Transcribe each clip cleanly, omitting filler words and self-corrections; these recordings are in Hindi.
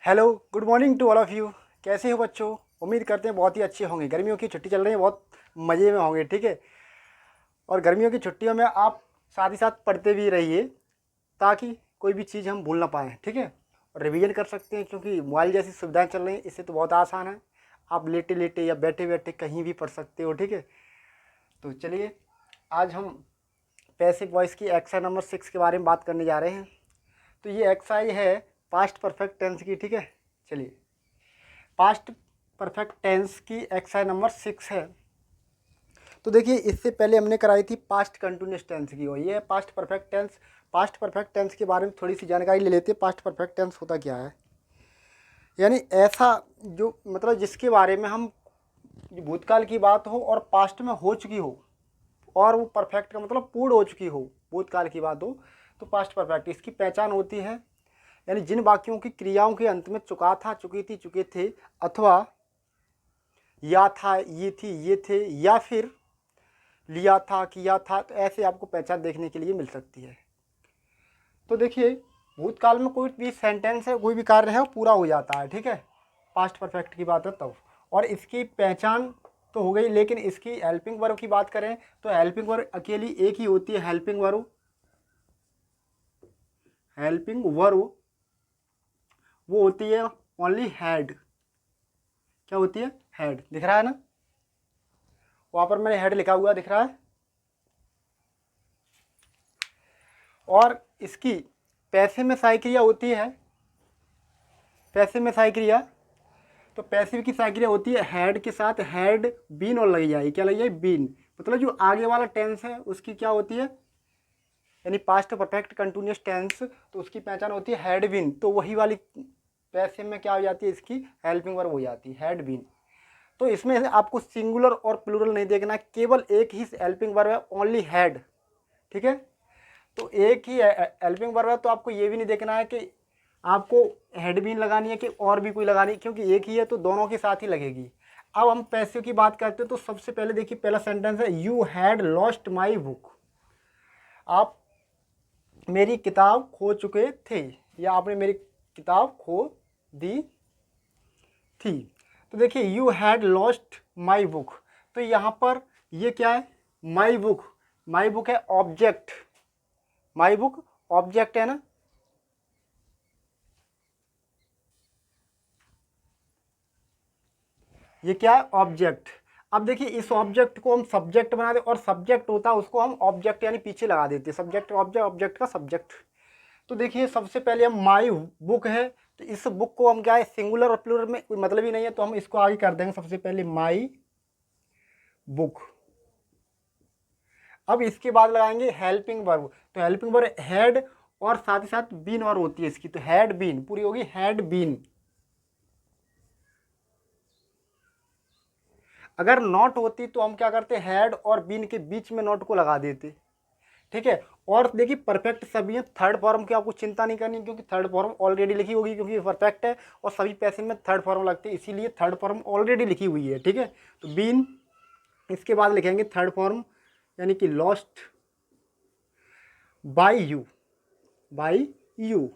Hello, good morning to all of you. कैसे हो बच्चों? उम्मीद करते हैं बहुत ही अच्छे होंगे। गर्मियों की छुट्टी चल रही है, बहुत मज़े में होंगे, ठीक है। और गर्मियों की छुट्टियों में आप साथ ही साथ पढ़ते भी रहिए ताकि कोई भी चीज़ हम भूल ना पाएँ, ठीक है। और रिवीजन कर सकते हैं क्योंकि मोबाइल जैसी सुविधाएं चल रही हैं, इससे तो बहुत आसान है। आप लेटे लेटे या बैठे बैठे कहीं भी पढ़ सकते हो, ठीक है। तो चलिए, आज हम पैसिव वॉइस की एक्सरसाइज नंबर 6 के बारे में बात करने जा रहे हैं। तो ये एक्सरसाइज है पास्ट परफेक्ट टेंस की, ठीक है। चलिए, पास्ट परफेक्ट टेंस की एक्सरसाइज नंबर 6 है। तो देखिए, इससे पहले हमने कराई थी पास्ट कंटिन्यूस टेंस की, और ये है past perfect tense. Past perfect tense के बारे में थोड़ी सी जानकारी ले लेते हैं। पास्ट परफेक्ट टेंस होता क्या है? यानी ऐसा जो मतलब जिसके बारे में हम भूतकाल की बात हो और पास्ट में हो चुकी हो, और वो परफेक्ट का मतलब पूर्ण हो चुकी हो, भूतकाल की बात हो तो पास्ट परफेक्ट। इसकी पहचान होती है यानी जिन वाक्यों की क्रियाओं के अंत में चुका था, चुकी थी, चुके थे, अथवा या था, ये थी, ये थे, या फिर लिया था, किया था, तो ऐसे आपको पहचान देखने के लिए मिल सकती है। तो देखिए, भूतकाल में कोई भी सेंटेंस है, कोई भी कार्य है, वो पूरा हो जाता है, ठीक है। पास्ट परफेक्ट की बात है तब। और इसकी पहचान तो हो गई, लेकिन इसकी हेल्पिंग वर्ब की बात करें तो हेल्पिंग वर्ब अकेली एक ही होती है। हेल्पिंग वर्ब, हेल्पिंग वर्ब वो होती है ओनली हैड। क्या होती है? हैड। दिख रहा है ना, वहाँ पर मैंने हेड लिखा हुआ दिख रहा है। और इसकी पैसिव में सहायक क्रिया होती है। पैसिव में सहायक क्रिया, तो पैसिव की सहायक क्रिया होती है हैड के साथ हैड बीन और लगी जाएगी। क्या लगी जाएगी? बीन। मतलब जो आगे वाला टेंस है उसकी क्या होती है, यानी पास्ट परफेक्ट कंटिन्यूअस टेंस, तो उसकी पहचान होती है हैड बीन। तो वही वाली पैसिव में क्या हो जाती है, इसकी हेल्पिंग वर्ब हो जाती है, हैड बीन। तो इसमें से आपको सिंगुलर और प्लूरल नहीं देखना है, केवल एक ही हेल्पिंग वर्ब है, ओनली हैड, ठीक है। तो एक ही हेल्पिंग वर्ब है, तो आपको ये भी नहीं देखना है कि आपको हेड बीन लगानी है कि और भी कोई लगानी है, क्योंकि एक ही है तो दोनों के साथ ही लगेगी। अब हम पैसिव की बात करते हैं, तो सबसे पहले देखिए, पहला सेंटेंस है you had lost my book. आप मेरी किताब खो चुके थे, या आपने मेरी किताब खो दी थी। तो देखिए, you had lost my book, तो यहाँ पर ये क्या है? My book. माई बुक है ऑब्जेक्ट, माई बुक ऑब्जेक्ट है ना। ये क्या है? ऑब्जेक्ट। अब देखिए, इस ऑब्जेक्ट को हम सब्जेक्ट बना दे, और सब्जेक्ट होता है उसको हम ऑब्जेक्ट यानी पीछे लगा देते हैं। सब्जेक्ट ऑब्जेक्ट, ऑब्जेक्ट का सब्जेक्ट। तो देखिए, सबसे पहले हम माई बुक है, तो इस बुक को हम क्या है, सिंगुलर और प्लूरल में कोई मतलब ही नहीं है, तो हम इसको आगे कर देंगे। सबसे पहले माई बुक। अब इसके बाद लगाएंगे हेल्पिंग वर्ब, तो हेल्पिंग वर्ब हैड और साथ ही साथ बीन और होती है इसकी, तो हैड बीन पूरी होगी, हैड बीन। अगर नॉट होती तो हम क्या करते, हैड और बीन के बीच में नॉट को लगा देते, ठीक है। और देखिए, परफेक्ट सभी है, थर्ड फॉर्म की आपको चिंता नहीं करनी, क्योंकि थर्ड फॉर्म ऑलरेडी लिखी होगी, क्योंकि परफेक्ट है और सभी पैसे में थर्ड फॉर्म लगते हैं, इसीलिए थर्ड फॉर्म ऑलरेडी लिखी हुई है, ठीक है। तो बीन, इसके बाद लिखेंगे थर्ड फॉर्म, यानी कि lost by you, by you.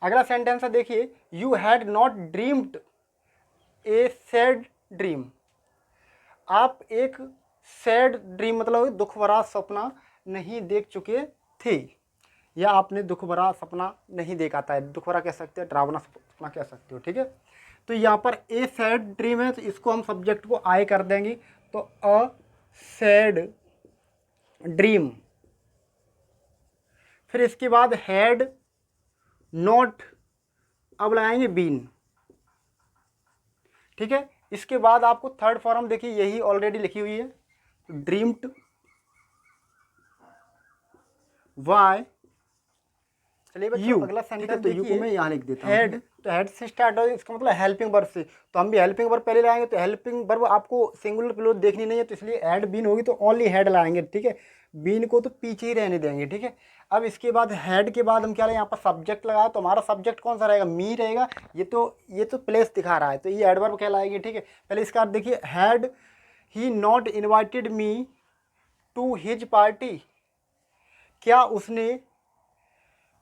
अगला सेंटेंस है, देखिए, you had not dreamed A sad dream. आप एक सैड ड्रीम मतलब दुख भरा सपना नहीं देख चुके थे, या आपने दुख भरा सपना नहीं देखा था। दुख भरा कह सकते हैं, डरावना सपना कह सकते हो, ठीक है। तो यहाँ पर ए सैड ड्रीम है, तो इसको हम सब्जेक्ट को आई कर देंगे, तो अ सैड ड्रीम। फिर इसके बाद हैड नॉट, अब लगाएंगे बीन, ठीक है। इसके बाद आपको थर्ड फॉर्म देखिए, यही ऑलरेडी लिखी हुई है, ड्रीम्ड वाई चलिए बच्चों, यू, अगला ठीक है। सेंटेंस तो यू को देखिए, मैं यहाँ लिख देता हूँ, ठीक हेड। है। तो हेड से स्टार्ट हो, इसका मतलब हेल्पिंग वर्ब से, तो हम भी हेल्पिंग वर्ब पहले लाएंगे, तो हेल्पिंग वर्ब आपको सिंगुलर प्लूरल देखनी नहीं है, तो इसलिए हेड बीन होगी, तो ओनली हेड लाएंगे, ठीक है। बीन को तो पीछे ही रहने देंगे, ठीक है। अब इसके बाद हेड के बाद हम क्या यहाँ पर सब्जेक्ट लगाया, तो हमारा सब्जेक्ट कौन सा रहेगा? मी रहेगा। ये तो प्लेस दिखा रहा है, तो ये एडवर्ब कहलाएगी, ठीक है। पहले इसका अर्थ देखिए, had he not invited me to his party. क्या उसने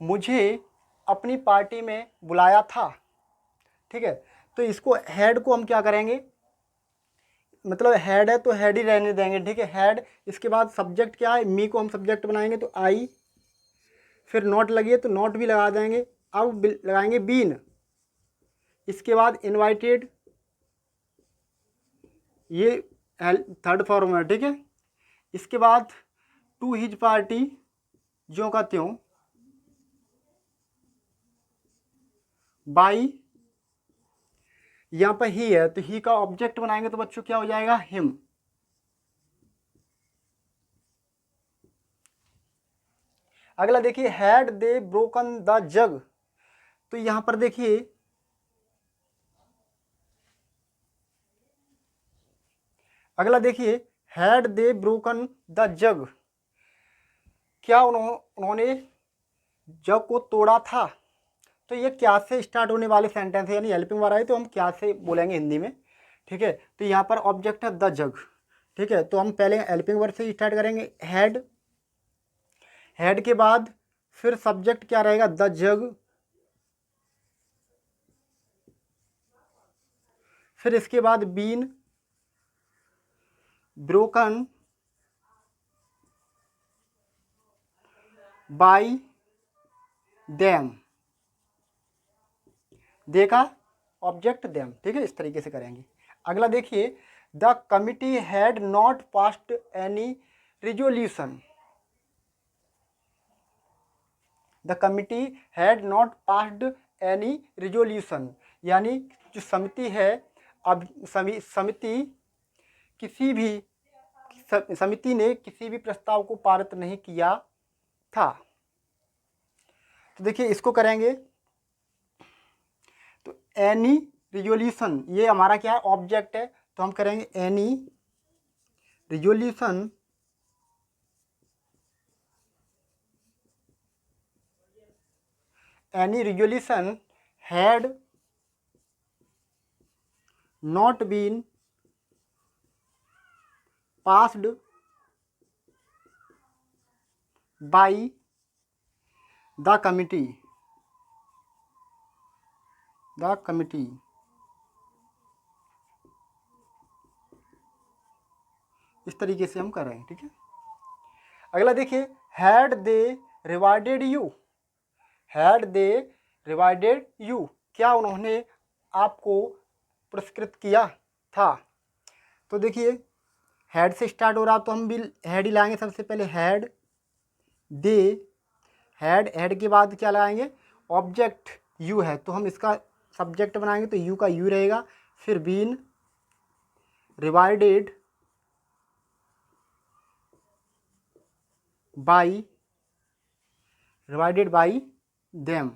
मुझे अपनी पार्टी में बुलाया था, ठीक है। तो इसको हेड को हम क्या करेंगे, मतलब हेड है तो हेड ही रहने देंगे, ठीक है, हेड। इसके बाद सब्जेक्ट क्या है, मी को हम सब्जेक्ट बनाएंगे तो आई, फिर नॉट लगी है तो नॉट भी लगा देंगे। अब लगाएंगे बीन, इसके बाद इनवाइटेड, ये थर्ड फॉर्म है, ठीक है। इसके बाद टू हिज पार्टी, ज्यों का त्यों, बाई, यहाँ पर ही है तो ही का ऑब्जेक्ट बनाएंगे तो बच्चों क्या हो जाएगा, हिम। अगला देखिए, हैड दे ब्रोकन द जग। तो यहाँ पर देखिए, अगला देखिए, हैड दे ब्रोकन द जग, क्या उन्होंने जग को तोड़ा था। तो ये क्या से स्टार्ट होने वाले सेंटेंस है, यानी हेल्पिंग वर्ब है तो हम क्या से बोलेंगे हिंदी में, ठीक है। तो यहाँ पर ऑब्जेक्ट है द जग, ठीक है। तो हम पहले हेल्पिंग वर्ब से स्टार्ट करेंगे, हैड, हेड के बाद फिर सब्जेक्ट क्या रहेगा, द जग, फिर इसके बाद बीन, ब्रोकन बाई देम, देखा ऑब्जेक्ट देम, ठीक है। इस तरीके से करेंगे। अगला देखिए, the committee had not passed any resolution. The committee had not passed any resolution, यानी जो समिति है, अब समिति किसी भी समिति ने किसी भी प्रस्ताव को पारित नहीं किया था। तो देखिए इसको करेंगे तो एनी रिजोल्यूशन, ये हमारा क्या है, ऑब्जेक्ट है, तो हम करेंगे any resolution had not been passed by the committee, इस तरीके से हम कर रहे हैं, ठीक है। अगला देखिए, had they rewarded you, had they rewarded you, क्या उन्होंने आपको पुरस्कृत किया था। तो देखिए हैड से स्टार्ट हो रहा तो हम भी हैड ही लाएंगे सबसे पहले, हैड दे, हैड के बाद क्या लगाएंगे, ऑब्जेक्ट यू है तो हम इसका सब्जेक्ट बनाएंगे तो यू का यू रहेगा, फिर बीन रिवार्डेड बाई देम।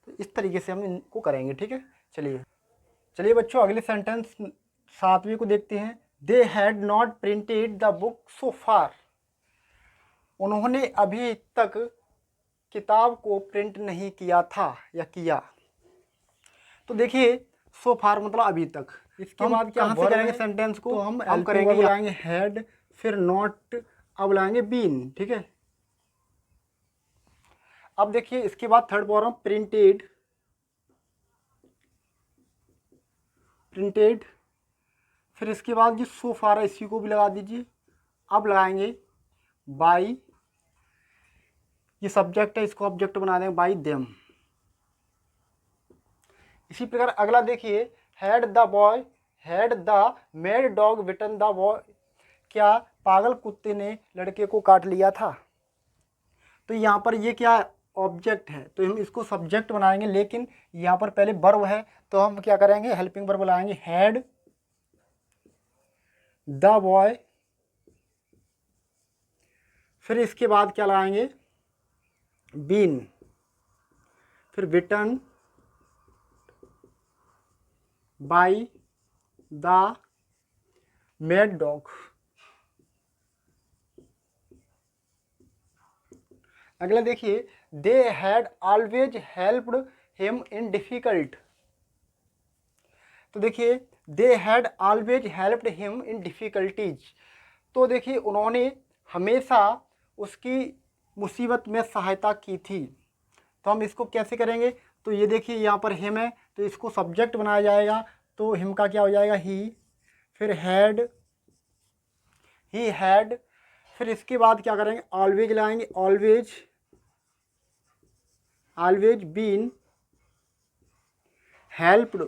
तो इस तरीके से हम इनको करेंगे, ठीक है। चलिए बच्चों, अगले सेंटेंस 7वें को देखते हैं। They had not printed the book so far, उन्होंने अभी तक किताब को प्रिंट नहीं किया था या किया। तो देखिए सो फार मतलब अभी तक, इसके बाद क्या से करेंगे सेंटेंस को, तो हम करेंगे बुलाएंगे हैड, फिर नॉट, अब लाएंगे बीन, ठीक है। अब देखिए इसके बाद थर्ड फॉर्म प्रिंटेड, फिर इसके बाद जो सो फार है इसी को भी लगा दीजिए। अब लगाएंगे बाई, ये सब्जेक्ट है इसको ऑब्जेक्ट बना देंगे बाई देम। इसी प्रकार अगला देखिए, had the mad dog bitten the boy, क्या पागल कुत्ते ने लड़के को काट लिया था। तो यहाँ पर ये क्या ऑब्जेक्ट है तो हम इसको सब्जेक्ट बनाएंगे, लेकिन यहाँ पर पहले वर्ब है तो हम क्या करेंगे, हेल्पिंग वर्ब लाएंगे, हैड द बॉय, फिर इसके बाद क्या लगाएंगे, बीन, फिर बिटन बाई द मेड डॉग। अगला देखिए, they had always helped him in difficult. तो देखिए they had always helped him in difficulties, तो देखिए उन्होंने हमेशा उसकी मुसीबत में सहायता की थी। तो हम इसको कैसे करेंगे, तो ये देखिए यहाँ पर हिम है तो इसको सब्जेक्ट बनाया जाएगा, तो हिम का क्या हो जाएगा ही, फिर हैड, ही हैड, फिर इसके बाद क्या करेंगे ऑलवेज लाएंगे, always, always been helped,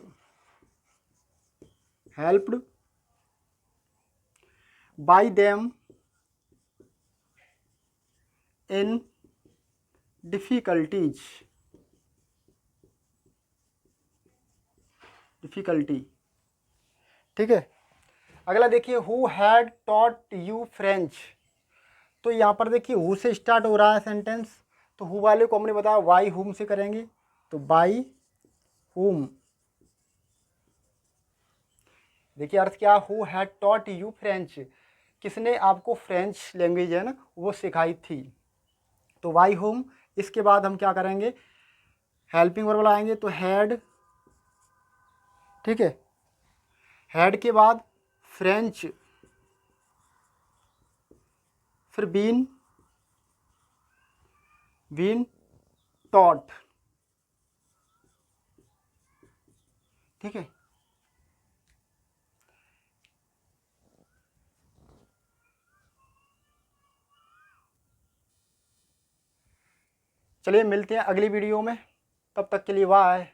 helped by them in difficulties, difficulty, ठीक है। अगला देखिए who had taught you French, तो यहाँ पर देखिए हु से स्टार्ट हो रहा है सेंटेंस, तो हु वाले को हमने बताया वाई हुम से करेंगे, तो बाई हुम, देखिए अर्थ क्या, who had taught you French, किसने आपको फ्रेंच लैंग्वेज है ना वो सिखाई थी, तो वाई हुम। इसके बाद हम क्या करेंगे हेल्पिंग वर्ब लाएंगे, तो हैड, ठीक है, हैड के बाद फ्रेंच, फिर बीन, बीन टॉट, ठीक है। चलिए मिलते हैं अगली वीडियो में, तब तक के लिए बाय।